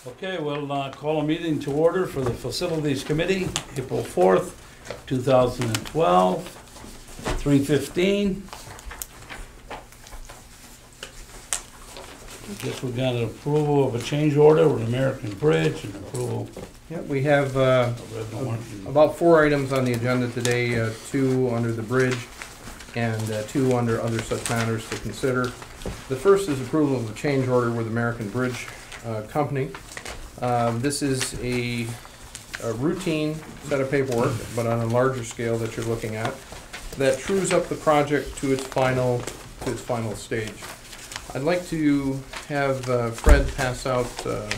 Okay, we'll call a meeting to order for the Facilities Committee, April 4th, 2012, 3:15. I guess we've got an approval of a change order with American Bridge and approval. Yeah, we have of about 4 items on the agenda today, 2 under the bridge and 2 under other such matters to consider. The first is approval of the change order with American Bridge Company. This is a routine set of paperwork, but on a larger scale that you're looking at, that trues up the project to its final stage. I'd like to have Fred pass out a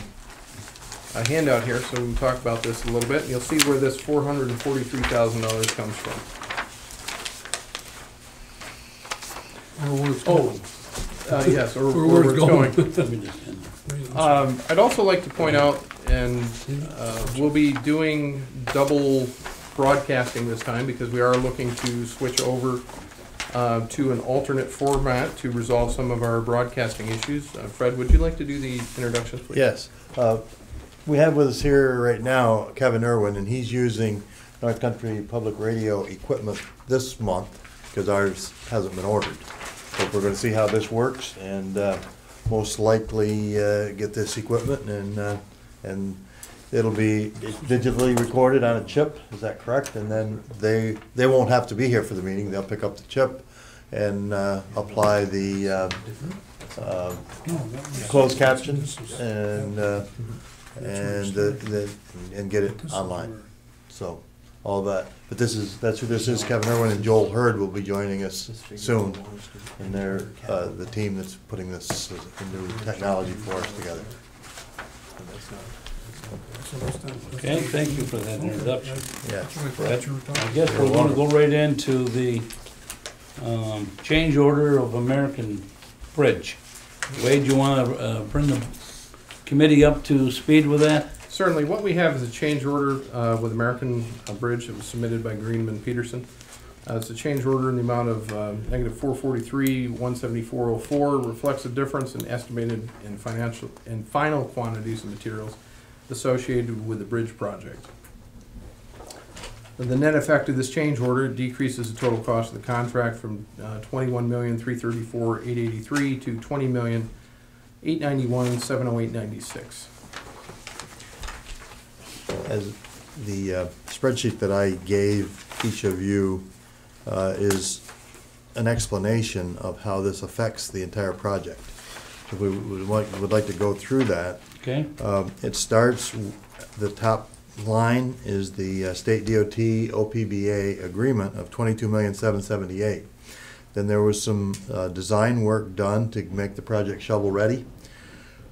handout here so we can talk about this a little bit. You'll see where this $443,000 comes from. Yes, or where it's going. I'd also like to point out, and we'll be doing double broadcasting this time because we are looking to switch over to an alternate format to resolve some of our broadcasting issues. Fred, would you like to do the introductions, please? Yes. We have with us here right now Kevin Irwin, and he's using North Country Public Radio equipment this month because ours hasn't been ordered. So we're going to see how this works and most likely get this equipment, and it'll be digitally recorded on a chip. Is that correct? And then they won't have to be here for the meeting. They'll pick up the chip and apply the closed captions and get it online. So all that. But that's who this is. Kevin Irwin and Joel Hurd will be joining us soon, and they're the team that's putting this new technology for us together. Okay, thank you for that introduction. Yeah. Fred, I guess we're going to go right into the change order of American Bridge. Wade, you want to bring the committee up to speed with that? Certainly. What we have is a change order with American Bridge that was submitted by Greenman Peterson. It's a change order in the amount of negative $443,174.04, reflects a difference in estimated and final quantities of materials associated with the bridge project. The net effect of this change order decreases the total cost of the contract from $21,334,883 to $20,891,708.96. As the spreadsheet that I gave each of you is an explanation of how this affects the entire project. So we would like to go through that. Okay. It starts, the top line is the State DOT OBPA agreement of $22,778,000. Then there was some design work done to make the project shovel ready.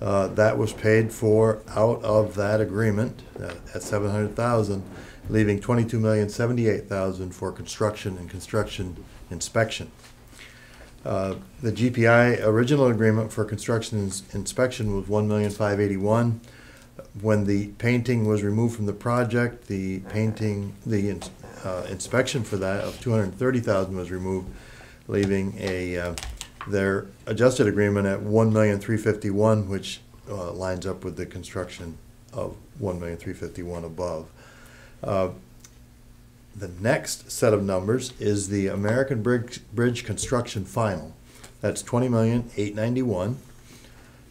That was paid for out of that agreement at $700,000, leaving $22,078,000 for construction and construction inspection. The GPI original agreement for construction inspection was $1,581,000. When the painting was removed from the project, the inspection for that of $230,000 was removed, leaving their adjusted agreement at $1,351,000, which lines up with the construction of $1,351,000 above. The next set of numbers is the American Bridge construction final. That's $20,891,000.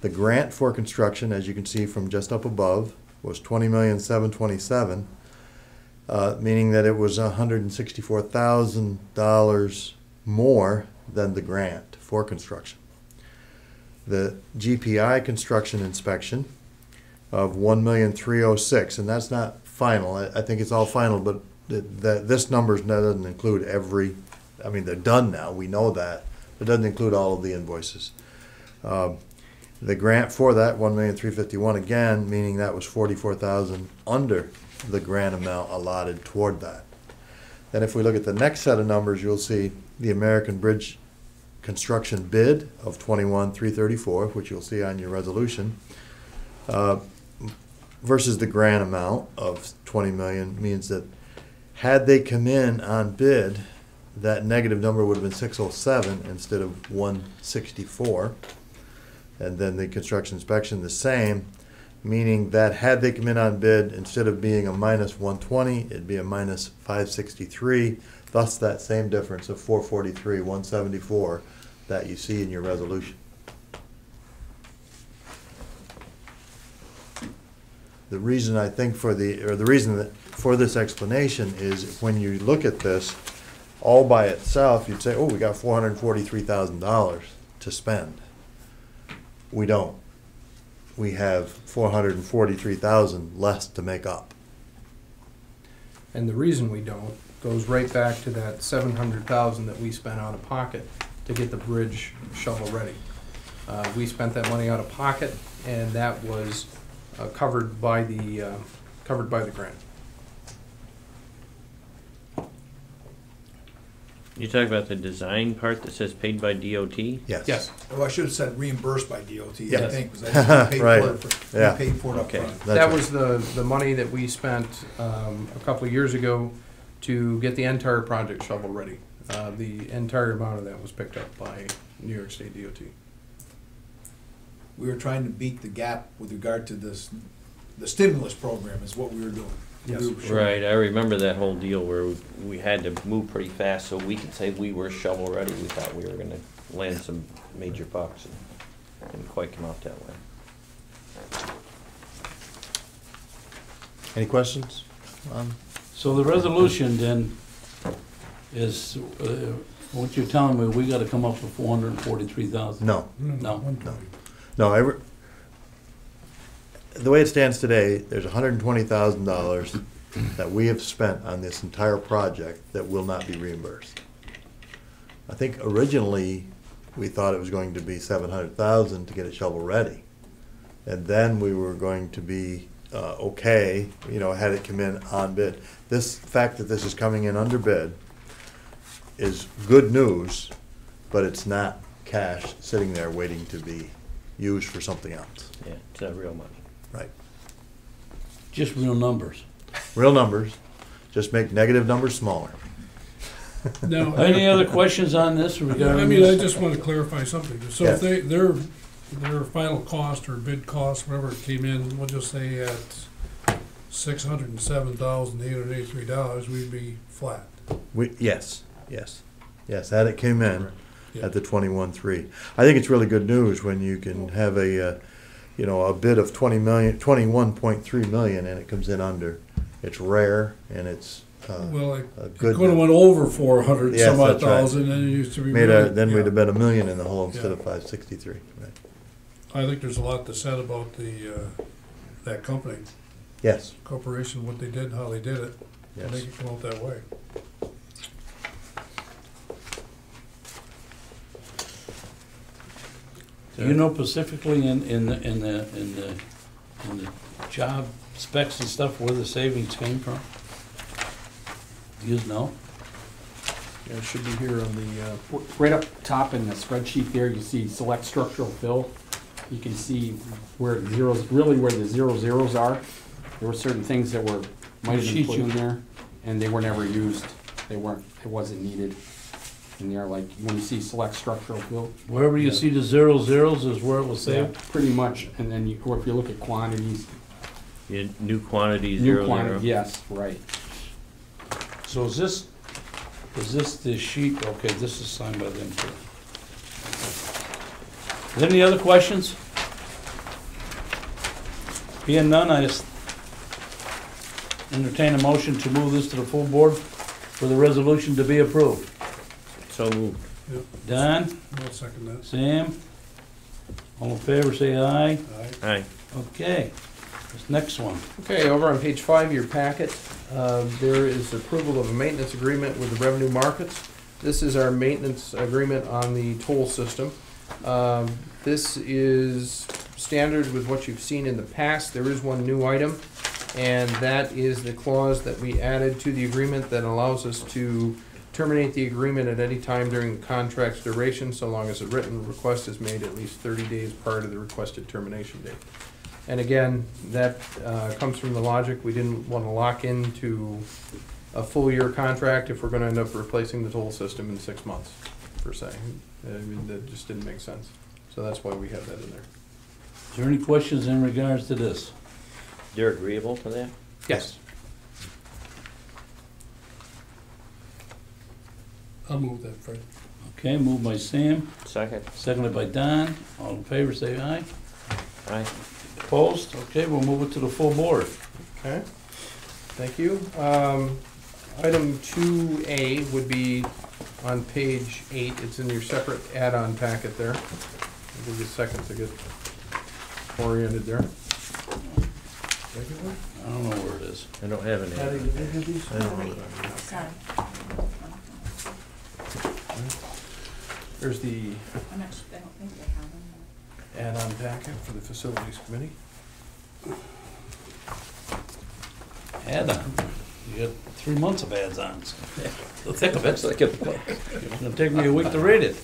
The grant for construction, as you can see from just up above, was $20,727,000, meaning that it was $164,000 more than the grant for construction. The GPI construction inspection of $1,306,000, and that's not final. I think it's all final, but this number doesn't include every. I mean, they're done now. We know that. It doesn't include all of the invoices. The grant for that $1,351,000 again, meaning that was $44,000 under the grant amount allotted toward that. Then if we look at the next set of numbers, you'll see the American Bridge construction bid of $21,334,000, which you'll see on your resolution, versus the grant amount of $20 million, means that had they come in on bid, that negative number would have been 607 instead of 164. And then the construction inspection the same, meaning that had they come in on bid, instead of being a minus 120, it'd be a minus 563, thus that same difference of 443, 174 that you see in your resolution. The reason I think for the reason that for this explanation is when you look at this all by itself, you'd say, oh, we got $443,000 to spend. We don't. We have $443,000 less to make up. And the reason we don't goes right back to that $700,000 that we spent out of pocket to get the bridge shovel ready. We spent that money out of pocket, and that was covered by the grant. You talk about the design part that says paid by DOT? Yes. Yes. Oh, I should have said reimbursed by DOT, I Yes. think, because I paid Right. for it, Yeah. we paid for it up Okay. front. That's That right. was the money that we spent a couple of years ago to get the entire project shovel ready. The entire amount of that was picked up by New York State DOT. We were trying to beat the gap with regard to this, the stimulus program is what we were doing. Yes. We were showing- Right, I remember that whole deal where we had to move pretty fast so we could say we were shovel ready. We thought we were gonna land some major bucks and didn't quite come out that way. Any questions? So the resolution then is, what you're telling me, we gotta come up with 443,000? No. No. No, the way it stands today, there's $120,000 that we have spent on this entire project that will not be reimbursed. I think originally, we thought it was going to be $700,000 to get it shovel ready. And then we were going to be okay, had it come in on bid. This fact that this is coming in under bid is good news, but it's not cash sitting there waiting to be used for something else. Yeah, it's real money. Right. Just real numbers. Real numbers, just make negative numbers smaller. Now, Any other questions on this I regarding mean, I this? just want to clarify something. So Yes. if their final cost or bid cost, whatever it came in, we'll just say at $607,883, we'd be flat. Yes. Had it came in Yeah. at the 21.3. I think it's really good news when you can have a bid of 21.3 million and it comes in under. It's rare and it's Well, it a could good. have went over 400 Yes, some odd that's right. thousand, and it used to be. Then we'd yeah. have been $1 million in the hole instead Yeah. of 563. Right. I think there's a lot to said about that company, Yes. corporation, what they did, how they did it, to Yes. make it come out that way. Do you know specifically in the job specs and stuff where the savings came from? Do you know? Yeah, it should be here on the, Right up top in the spreadsheet there, you see select structural fill. You can see where the zeros, really where the zeros are. There were certain things that might have been put in there, and they were never used. It wasn't needed. And they're like, when you see select structural fill. Wherever you see the zeros is where it was saved? Pretty much, and then or if you look at quantities, Yeah, new quantity, new 0, quantity, 0. yes, right. So is this the sheet? Okay, this is signed by them too. Is there any other questions? Being none, I entertain a motion to move this to the full board for the resolution to be approved. So moved. Don, I'll second that. Sam, all in favor, say aye. Aye. Okay, this next one. okay, over on page 5 of your packet, there is approval of a maintenance agreement with the Revenue Markets. This is our maintenance agreement on the toll system. This is standard with what you've seen in the past. There is one new item, and that is the clause that we added to the agreement that allows us to terminate the agreement at any time during the contract's duration, so long as a written request is made at least 30 days prior to the requested termination date. And again, that comes from the logic, we didn't want to lock into a full year contract if we're going to end up replacing the toll system in 6 months, per se. I mean, that just didn't make sense. So that's why we have that in there. there any questions in regards to this? They're agreeable to that? Yes. I'll move that, Fred. Okay, moved by Sam, Second? seconded by Don. All in favor, say aye. Aye. Opposed? Okay, we'll move it to the full board. Okay, thank you. Item 2A would be on page 8. It's in your separate add-on packet there. I'll give you a second to get oriented there. I don't know where it is. I don't have any. I don't know. Sorry. There's the I'm not, I don't think they have them. add-on packet for the Facilities Committee. Add-on. You got 3 months of add-ons. The thick of it's like it's gonna take me a week to read it.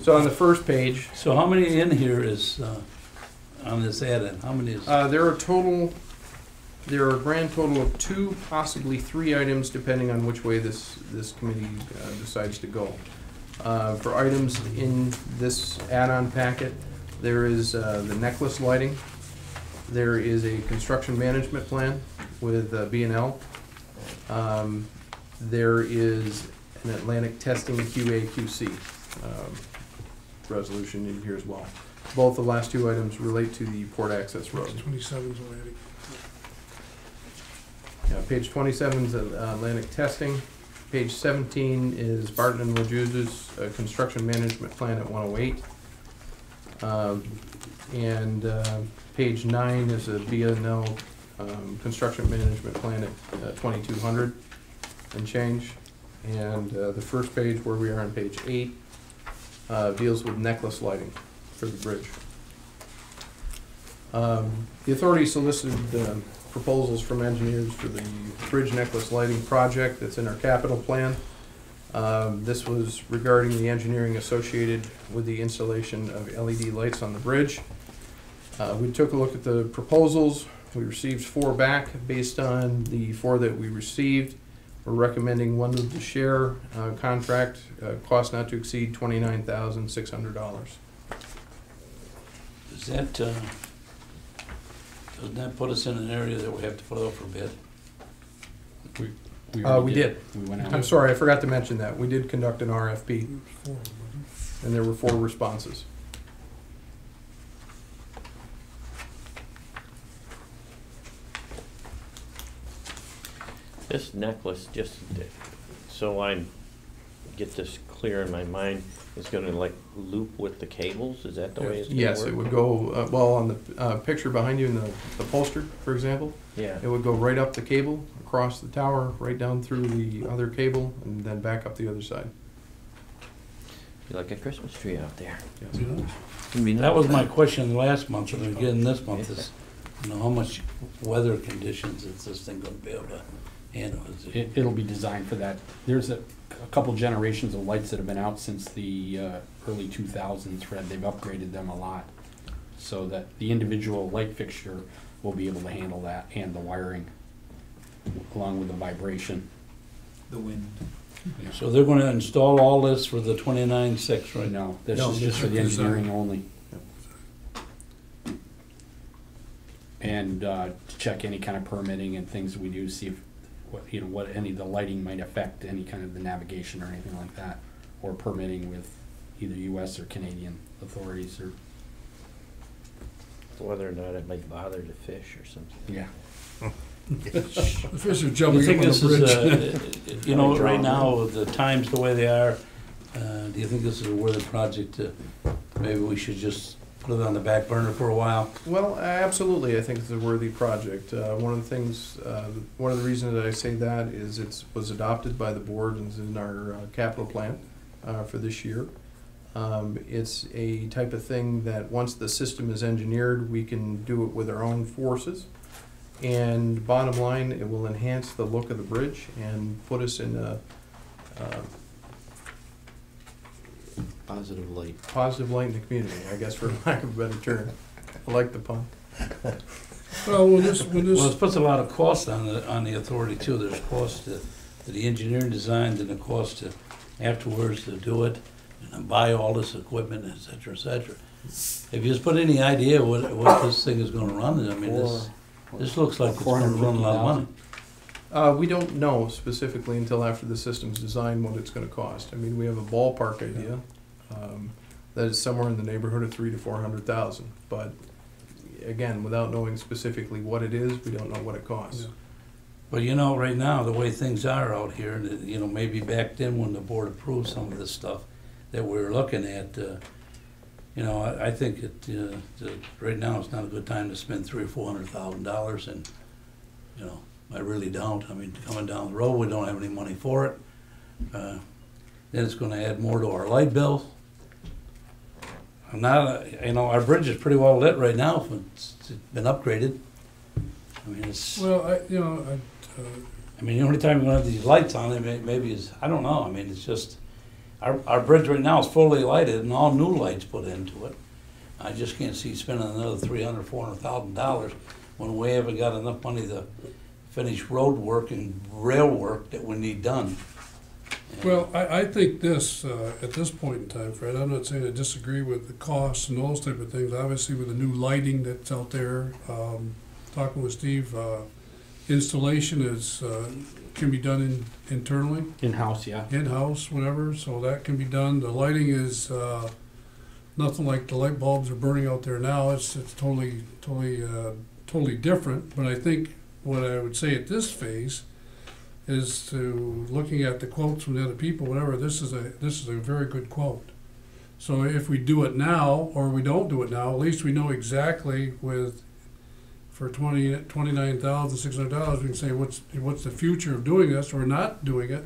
So on the first page, So how many in here is, on this add-on? How many is? there are a grand total of 2, possibly 3 items, depending on which way this committee decides to go. For items in this add-on packet, there is the necklace lighting. There is a construction management plan with B&L. There is an Atlantic testing QA/QC resolution in here as well. Both the last 2 items relate to the port access road. 27's already. Page 27 is Atlantic testing. Page 17 is Barton and LaJuse's construction management plan at 108. Page 9 is a B&L construction management plan at 2200 and change. And the first page, where we are on page 8, deals with necklace lighting for the bridge. The authority solicited proposals from engineers for the bridge necklace lighting project that's in our capital plan. This was regarding the engineering associated with the installation of LED lights on the bridge. We took a look at the proposals. We received 4 back. Based on the 4 that we received, we're recommending one of the share contract, cost not to exceed $29,600. Is that, doesn't that put us in an area that we have to put out for bid? We did. We went out. I'm sorry, I forgot to mention that. We did conduct an RFP, Four, and there were 4 responses. This necklace, just so I get this clear in my mind, is gonna like loop with the cables? Is that the way it's gonna work? Yes, it would go, well, on the picture behind you in the poster, for example, Yeah. it would go right up the cable, across the tower, right down through the other cable, and then back up the other side. Be like a Christmas tree out there. Yes. yeah. That was my question last month, and again this month is, you know, how much weather conditions is this thing gonna be able to handle? Is it- It'll be designed for that. There's a couple generations of lights that have been out since the early 2000s, Fred. They've upgraded them a lot, so that the individual light fixture will be able to handle that, and the wiring, along with the vibration. The wind. So they're gonna install all this for the 29.6, right? No, this No, is just for the this is engineering only. And to check any kind of permitting and things we do, see if, what any of the lighting might affect any kind of the navigation or anything like that, or permitting with either US or Canadian authorities or, Whether or not it might bother to fish or something. yeah. The fish are You jumping think up on this the bridge. is, you know, right now, with the times the way they are, do you think this is a worthy project to, maybe we should just put it on the back burner for a while? Well, absolutely, I think it's a worthy project. One of the things, one of the reasons that I say that is it was adopted by the board and is in our capital plan for this year. It's a type of thing that once the system is engineered, we can do it with our own forces. And bottom line, it will enhance the look of the bridge and put us in a Positive light. positive light in the community, I guess, for lack of a better term. I like the pun. Well, when this, Well, it puts a lot of cost on the authority too. There's cost to the engineering design, and the cost to afterwards to do it. and buy all this equipment, et cetera, et cetera. Have you just put any idea what this thing is gonna run? I mean, this looks like it's gonna run a lot of money. We don't know specifically until after the system's designed what it's gonna cost. I mean, we have a ballpark idea, that is somewhere in the neighborhood of 300,000 to 400,000. But again, without knowing specifically what it is, we don't know what it costs. Yeah. But you know, right now, the way things are out here, and you know, maybe back then when the board approved some of this stuff that we were looking at, you know, I think right now it's not a good time to spend $300,000 or $400,000, and you know, I really don't. I mean, coming down the road, we don't have any money for it. Then it's going to add more to our light bill. I'm not, you know, our bridge is pretty well lit right now. It's been upgraded. I mean, it's. Well, I mean, the only time we're gonna have these lights on it maybe is, I don't know, I mean, it's just, our bridge right now is fully lighted and all new lights put into it. I just can't see spending another $300,000, $400,000 when we haven't got enough money to finish road work and rail work that we need done. well, I think this, at this point in time, Fred, I'm not saying I disagree with the costs and those type of things. Obviously, with the new lighting that's out there, talking with Steve, installation is, can be done internally, In-house, yeah. in-house, whatever, so that can be done. The lighting is, nothing like the light bulbs are burning out there now. It's totally different. But I think what I would say at this phase is, to looking at the quotes from the other people, whatever, this is a very good quote. So if we do it now, or we don't do it now, at least we know exactly for $29,600, we can say what's the future of doing this or not doing it.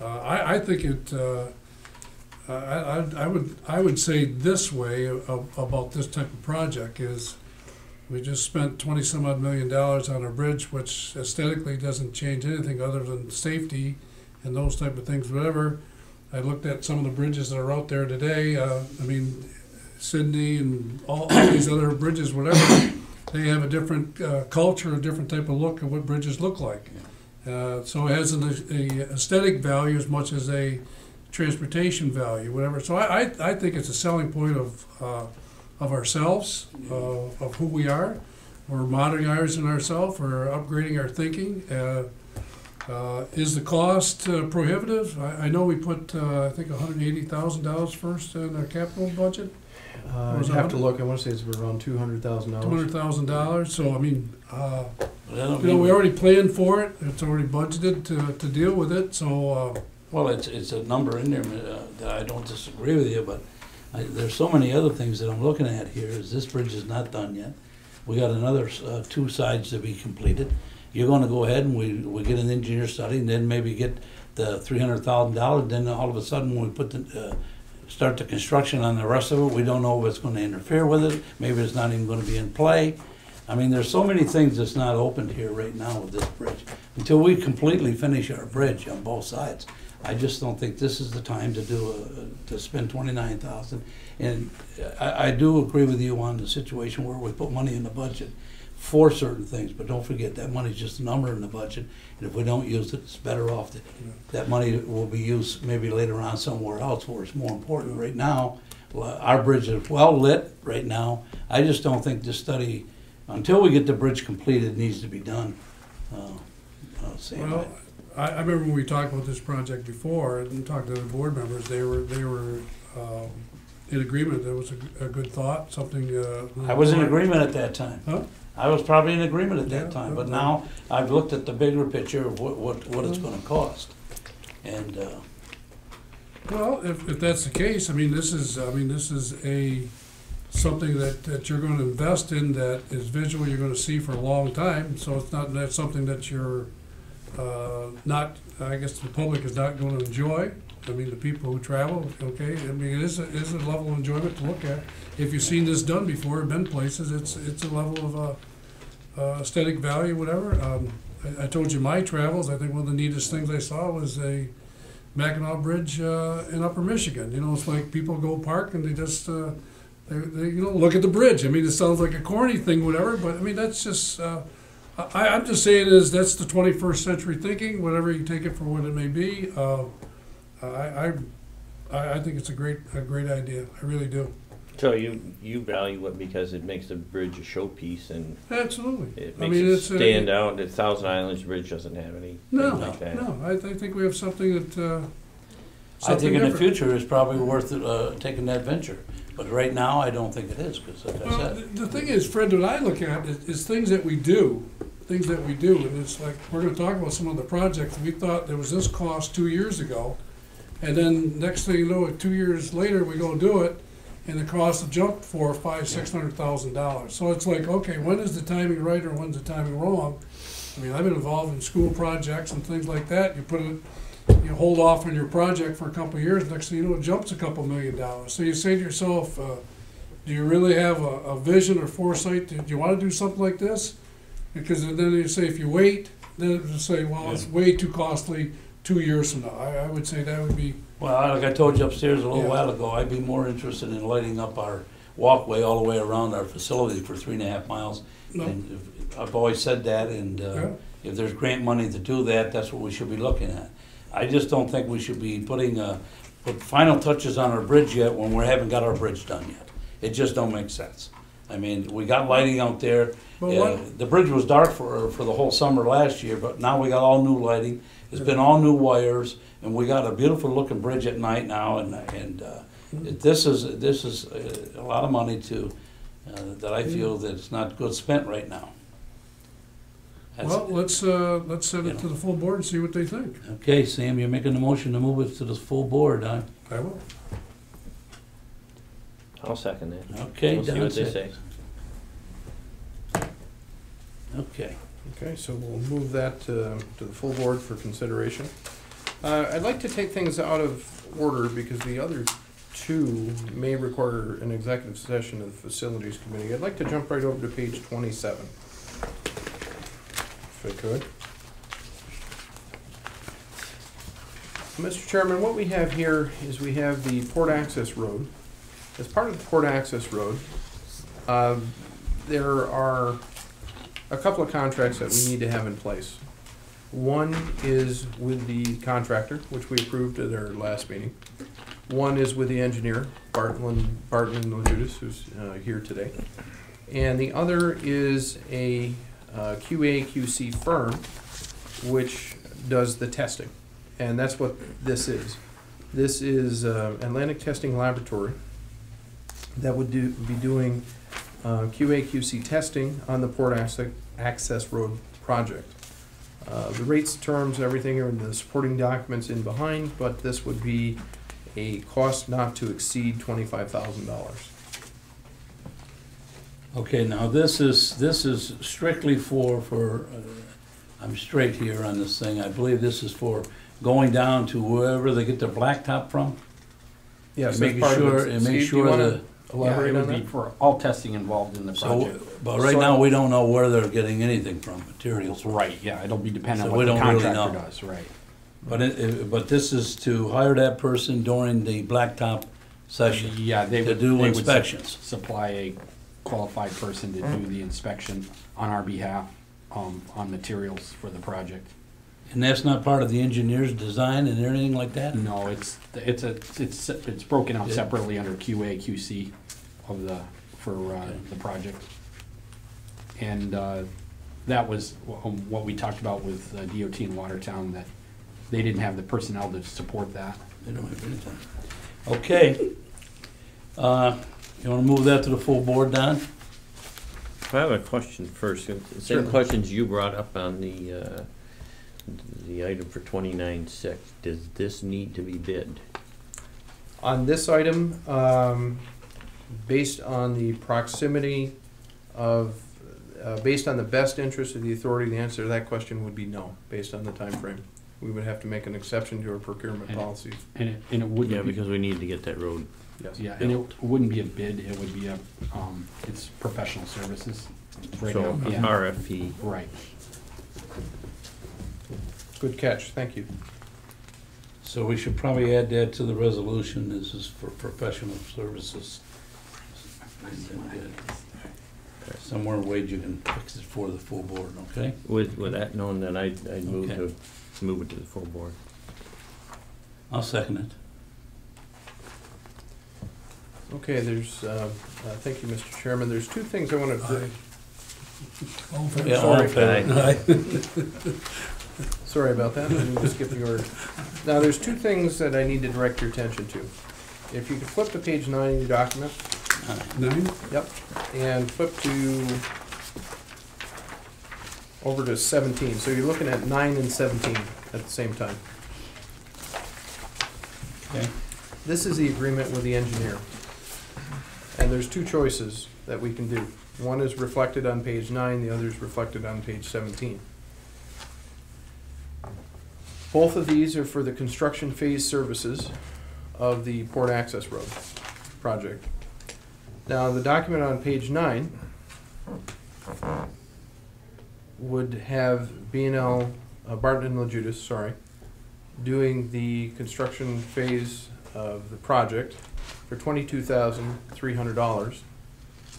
I think it. I would say this way about this type of project is, we just spent 20-some-odd million dollars on our bridge, which aesthetically doesn't change anything other than safety and those type of things. Whatever. I looked at some of the bridges that are out there today. I mean, Sydney and all these other bridges, whatever. They have a different culture, a different type of look of what bridges look like. So it has a aesthetic value as much as a transportation value, whatever. So I think it's a selling point of ourselves, of who we are. We're modernizing ourselves. We're upgrading our thinking. Is the cost prohibitive? I know we put I think $180,000 first in our capital budget. I'd have to look. I want to say it's around $200,000. $200,000. So I mean, you know, we already planned for it. It's already budgeted to deal with it. So well, it's a number in there that I don't disagree with you, but there's so many other things that I'm looking at here. Is this bridge is not done yet? We got another 2 sides to be completed. You're going to go ahead and we get an engineer study, and then maybe get the $300,000. Then all of a sudden, when we put start the construction on the rest of it, we don't know if it's going to interfere with it. Maybe it's not even going to be in play. I mean, there's so many things that's not opened here right now with this bridge. Until we completely finish our bridge on both sides, I just don't think this is the time to to spend $29,000. And I do agree with you on the situation where we put money in the budget for certain things, but don't forget that money's just a number in the budget, and if we don't use it, it's better off that money will be used maybe later on somewhere else where it's more important. Right now, our bridge is well lit right now. I just don't think this study, until we get the bridge completed, needs to be done. well, I remember when we talked about this project before and talked to the board members. They were in agreement. That was a good thought. Something. I was in agreement at that time. Huh? I was probably in agreement at that time, but now I've looked at the bigger picture of what it's going to cost, and. Well, if that's the case, I mean, this is something that you're going to invest in that is visual. You're going to see for a long time. So it's not that's something that you're not. I guess the public is not going to enjoy. I mean, the people who travel, okay. I mean, it is a level of enjoyment to look at. If you've seen this done before, been places, it's a level of aesthetic value, whatever. I told you my travels. I think one of the neatest things I saw was a Mackinac Bridge in Upper Michigan. You know, it's like people go park and they just they look at the bridge. I mean, it sounds like a corny thing, whatever, but I mean that's just. I'm just saying that's the 21st century thinking. Whatever you take it for what it may be. I think it's a great idea, I really do. So you value it because it makes the bridge a showpiece and Absolutely. it I makes mean, it it's stand out. The Thousand Islands Bridge doesn't have anything No, like that. no, I think we have something that, I think in the different. future it's probably worth taking that venture. But right now, I don't think it is, because like I Well, said, the thing is, Fred, what I look at is things that we do, and it's like, we're gonna talk about some of the projects, we thought there was this cost 2 years ago, and then next thing you know, 2 years later, we go do it, and the cost have jumped $400,000, $500,000, $600,000. So it's like, okay, when is the timing right or when's the timing wrong? I mean, I've been involved in school projects and things like that, you hold off on your project for a couple of years, next thing you know, it jumps a couple $1 million. So you say to yourself, do you really have a vision or foresight? Do you want to do something like this? Because then you say, if you wait, then it'll say, well, it's way too costly 2 years from now. I would say that would be, well, like I told you upstairs a little Yeah. while ago, I'd be more interested in lighting up our walkway all the way around our facility for 3.5 miles. No. And I've always said that, and Yeah. if there's grant money to do that, that's what we should be looking at. I just don't think we should be put final touches on our bridge yet when we haven't got our bridge done yet. It just don't make sense. I mean, we got lighting out there. But what- The bridge was dark for the whole summer last year, but now we got all new lighting. It's been all new wires, and we got a beautiful looking bridge at night now, and this is a lot of money that I feel that it's not good spent right now. That's- well, let's send it to the full board and see what they think. Okay, Sam, you're making the motion to move it to the full board, huh? I will. I'll second that. Okay, We'll see Don what they said- say. Okay. Okay, so we'll move that to the full board for consideration. I'd like to take things out of order because the other two may require an executive session of the Facilities Committee. I'd like to jump right over to page 27. If I could. Mr. Chairman, what we have here is we have the Port Access Road. As part of the Port Access Road, there are a couple of contracts that we need to have in place. One is with the contractor, which we approved at our last meeting. One is with the engineer, Barton and Lejudas, who's here today. And the other is a QA/QC firm, which does the testing. And that's what this is. This is Atlantic Testing Laboratory that would be doing QA/QC testing on the Port Access Road project. The rates, terms, everything are in the supporting documents in behind, but this would be a cost not to exceed $25,000. Okay, now this is strictly for I'm straight here on this thing. I believe this is for going down to wherever they get their blacktop from. Yes, And making that's part of sure- it. and make Steve, do you sure wanna that- elaborate Yeah, it on would be that? for all testing involved in the So, project. but right now, we don't know where they're getting anything from, materials. Right, yeah, it'll be dependent So on we what the don't really contractor know. does, right. But this is to hire that person during the blacktop session. Yeah, they To would. do they would inspections. Supply a qualified person to do the inspection on our behalf, on materials for the project. And that's not part of the engineer's design and anything like that? No, it's broken out Yeah. separately under QA, QC for the project. And that was what we talked about with DOT in Watertown, that they didn't have the personnel to support that. They don't have anything. Okay. You wanna move that to the full board, Don? I have a question first. The same Certainly. questions you brought up on the item for 29.6. Does this need to be bid? On this item, based on the proximity of, based on the best interest of the authority, the answer to that question would be no, based on the time frame. We would have to make an exception to our procurement And- policies. And it wouldn't. Yeah, be- because we need to get that road. Yes. Yeah, and it wouldn't be a bid, it would be it's professional services. Right So now, yeah. RFP. Right. Good catch, thank you. So we should probably add that to the resolution. This is for professional services. Somewhere Wade, you can fix it for the full board, okay? With that known, then I'd move Okay. to move it to the full board. I'll second it. Okay, thank you, Mr. Chairman. There's two things I want to, All in favor? Yeah, all in Sorry. favor? sorry about that, let me just skip the order. Now, there's two things that I need to direct your attention to. If you could flip to page 9 of your document, 9? yep, and flip over to 17. So you're looking at 9 and 17 at the same time. Okay. This is the agreement with the engineer. And there's two choices that we can do. One is reflected on page 9, the other is reflected on page 17. Both of these are for the construction phase services of the Port Access Road project. Now, the document on page 9 would have B&L, Barton and LaJudas, sorry, doing the construction phase of the project for $22,300.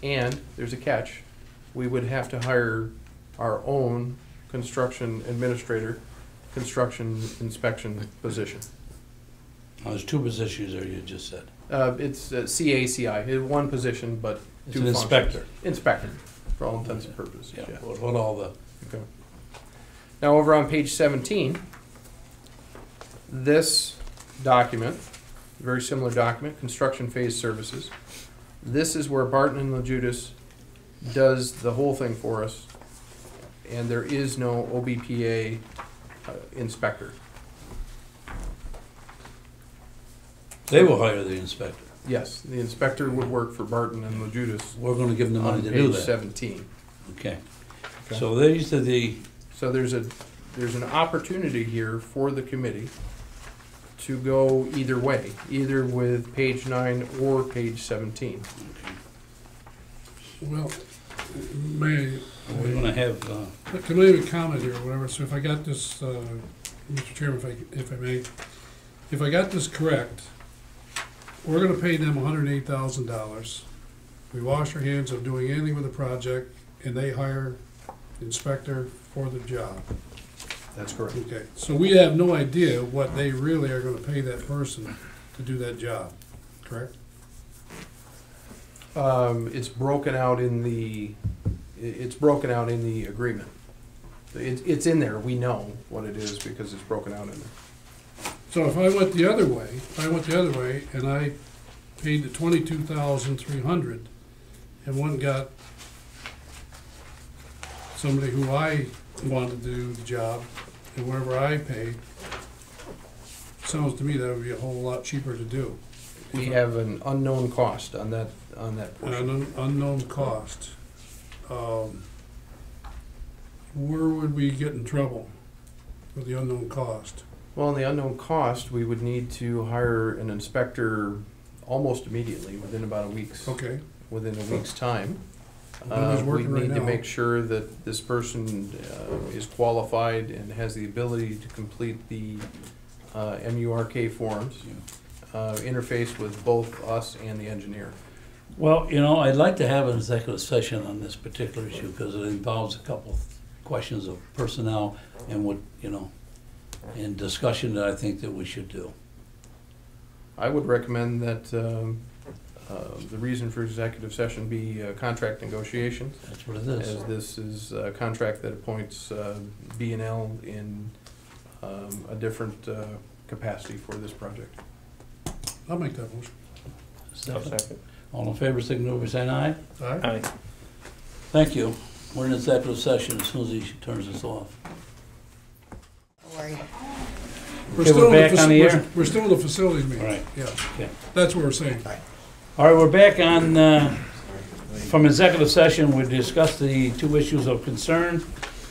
And there's a catch. We would have to hire our own construction administrator, construction inspection position. There's two positions there, you just said. It's CACI, one position, but It's two an functions. inspector. Inspector, for all intents and purposes, Yeah, yeah. what all the, Okay. Now, over on page 17, this document, very similar document, construction phase services. This is where Barton and LaJudas does the whole thing for us, and there is no OBPA inspector. they will hire the inspector. Yes, the inspector would work for Barton and LaJudas We're gonna give them the money on to do page that. 17. Okay. Okay. So these are the, So there's an opportunity here for the committee to go either way, either with page 9 or page 17. Well, may, we're gonna have, can I have a comment here or whatever? So if I got this, Mr. Chairman, if I may, if I got this correct, we're gonna pay them $108,000. We wash our hands of doing anything with the project, and they hire the inspector for the job. That's correct. Okay, so we have no idea what they really are gonna pay that person to do that job, correct? It's broken out in the agreement. It's in there, we know what it is because it's broken out in there. So if I went the other way, and I paid the $22,300 and one got somebody who I wanted to do the job, and whatever I paid, sounds to me that would be a whole lot cheaper to do. We have an unknown cost on that portion. An unknown cost. Where would we get in trouble with the unknown cost? Well, in the unknown cost, we would need to hire an inspector almost immediately, within about a week's time. Nobody's We working right need to now. make sure that this person is qualified and has the ability to complete the MURK forms, interface with both us and the engineer. well, I'd like to have an executive session on this particular issue because it involves a couple questions of personnel and what, and discussion that I think that we should do. I would recommend that the reason for executive session be contract negotiations, That's what it is. as this is a contract that appoints B&L in a different capacity for this project. I'll make that motion. Second. All in favor, signify by saying aye. All right? Aye. Thank you. We're in executive session as soon as he turns us off. We're Okay, still we're in back on the air? We're still in the facilities meeting. Right. Yeah, Okay. that's what we're saying. All right, we're back on, from executive session. We discussed the two issues of concern,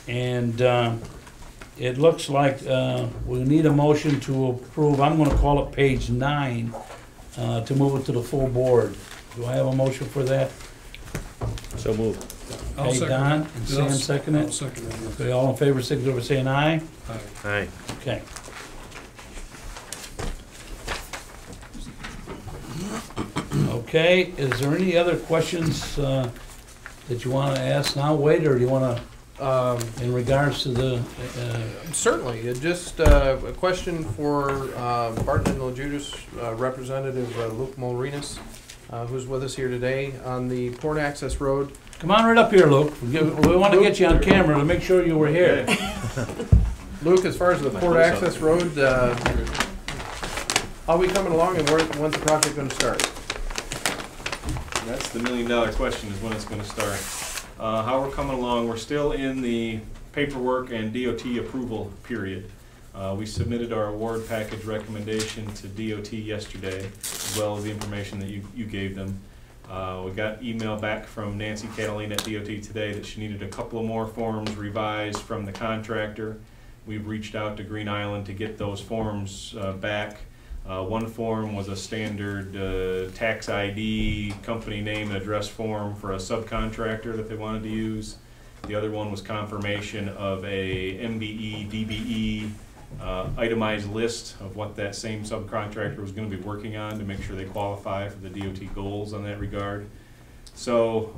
and it looks like we need a motion to approve, I'm gonna call it page 9, to move it to the full board. Do I have a motion for that? So moved. I'll Okay, second Don it. and Sam second I'll it. second it. Okay, all in favor, signify by saying aye. Aye. Aye. Okay. Okay, is there any other questions that you want to ask now, Wade, or do you want to, in regards to the, Certainly, just a question for Barton and LaJudas, Representative Luke Mulrenus. who's with us here today. On the Port Access Road, Come on right up here, Luke. We want to get you on camera to make sure you were here. Luke, as far as the Port Access Road, how are we coming along and when's the project gonna start? That's the million-dollar question, is when it's gonna start. How we're coming along, we're still in the paperwork and DOT approval period. We submitted our award package recommendation to DOT yesterday, as well as the information that you gave them. We got email back from Nancy Catalina at DOT today that she needed a couple of more forms revised from the contractor. We've reached out to Green Island to get those forms back. One form was a standard tax ID, company name and address form for a subcontractor that they wanted to use. The other one was confirmation of a MBE, DBE itemized list of what that same subcontractor was going to be working on to make sure they qualify for the DOT goals on that regard. So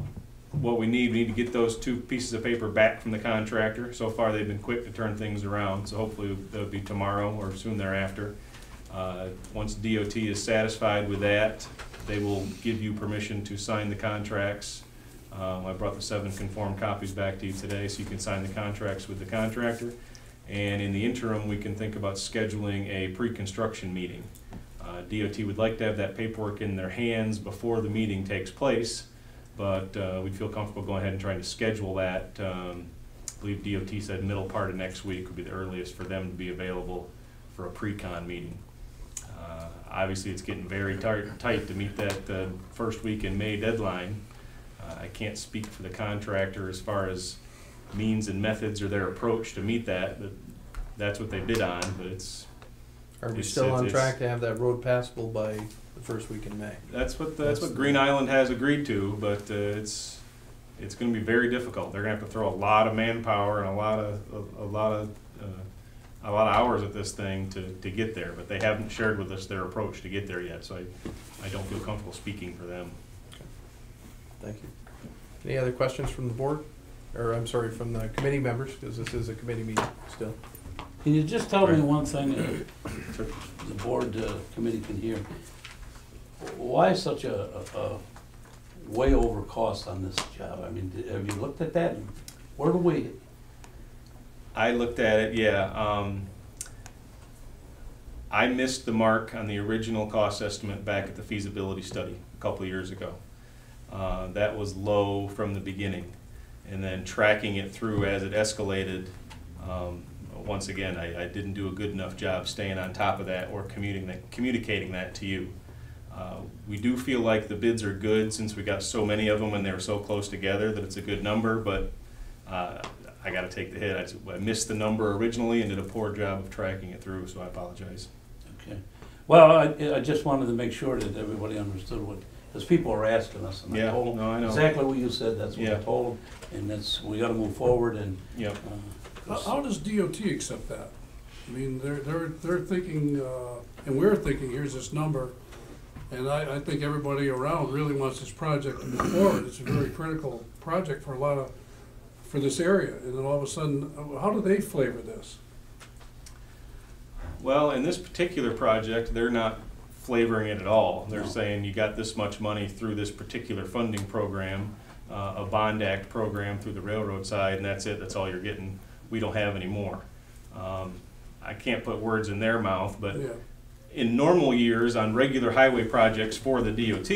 what we need to get those two pieces of paper back from the contractor. So far they've been quick to turn things around, so hopefully that'll be tomorrow or soon thereafter. Once DOT is satisfied with that, they will give you permission to sign the contracts. I brought the 7 conformed copies back to you today so you can sign the contracts with the contractor. And in the interim, we can think about scheduling a pre-construction meeting. DOT would like to have that paperwork in their hands before the meeting takes place, but we'd feel comfortable going ahead and trying to schedule that. I believe DOT said middle part of next week would be the earliest for them to be available for a pre-con meeting. Obviously, it's getting very tight to meet that first week in May deadline. I can't speak for the contractor as far as means and methods or their approach to meet that, but that's what they bid on. But it's. Are we still on track to have that road passable by the first week in May? That's what Green Island has agreed to, but it's going to be very difficult. They're going to have to throw a lot of manpower and a lot of hours at this thing to get there. But they haven't shared with us their approach to get there yet, so I don't feel comfortable speaking for them. Okay. Thank you. Any other questions from the board? Or I'm sorry, from the committee members, because this is a committee meeting still. Can you just tell me one thing that the board committee can hear? Why such a way over cost on this job? I mean, have you looked at that? Where do we? I looked at it, yeah. I missed the mark on the original cost estimate back at the feasibility study a couple of years ago. That was low from the beginning. And then tracking it through as it escalated, once again, I didn't do a good enough job staying on top of that or communicating that to you. We do feel like the bids are good since we got so many of them and they were so close together that it's a good number, but I got to take the hit. I missed the number originally and did a poor job of tracking it through, so I apologize. Okay. Well, I just wanted to make sure that everybody understood what. Because people are asking us, and I told them I know. exactly what you said. That's what I told them, and we got to move forward. And How does DOT accept that? I mean, they're thinking, and we're thinking, here's this number, and I think everybody around really wants this project to move forward. It's a very critical project for this area, and then all of a sudden, how do they flavor this? Well, in this particular project, they're not flavoring it at all. They're saying you got this much money through this particular funding program, a bond act program through the railroad side, and that's it. That's all you're getting. We don't have any more. I can't put words in their mouth, but in normal years on regular highway projects for the DOT,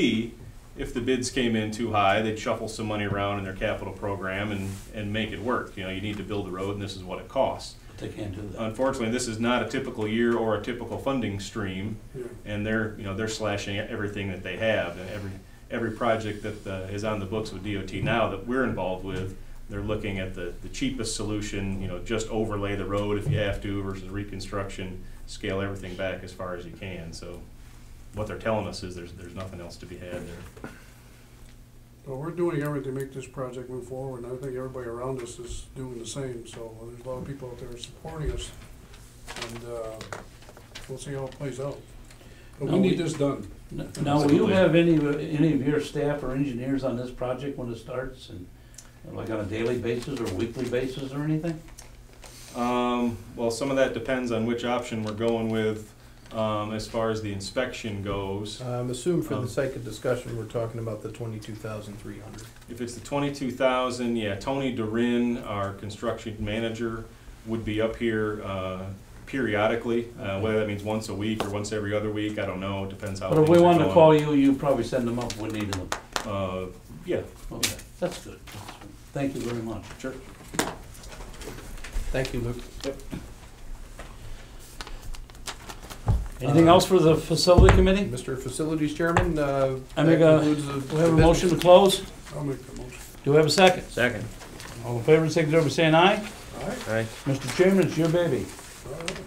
if the bids came in too high, they'd shuffle some money around in their capital program and make it work. You know, you need to build the road and this is what it costs. They can't do that. Unfortunately, this is not a typical year or a typical funding stream, and they're slashing everything that they have. And every project that is on the books with DOT now that we're involved with, they're looking at the cheapest solution. You know, just overlay the road if you have to versus reconstruction, scale everything back as far as you can. So, what they're telling us is there's nothing else to be had there. Well, we're doing everything to make this project move forward, and I think everybody around us is doing the same. So there's a lot of people out there supporting us, and we'll see how it plays out. But we need this done. Now, will you have any of your staff or engineers on this project when it starts, and like on a daily basis or weekly basis or anything? Well, some of that depends on which option we're going with As far as the inspection goes, Assume for the sake of discussion, we're talking about the 22,300. if it's the 22,000, yeah, Tony Durin, our construction manager, would be up here periodically. Whether that means once a week or once every other week, I don't know. It depends how But if things we are wanted to going. call you, you'd probably send them up if we needed them. Yeah, Okay, that's good. Thank you very much. sure. Thank you, Luke. Anything else for the facility committee? Mr. Facilities Chairman, I make a, we have a motion to close. I'll make the motion. Do we have a second? Second. All in favor, signify by saying aye. All right. Aye. Mr. Chairman, it's your baby. All right.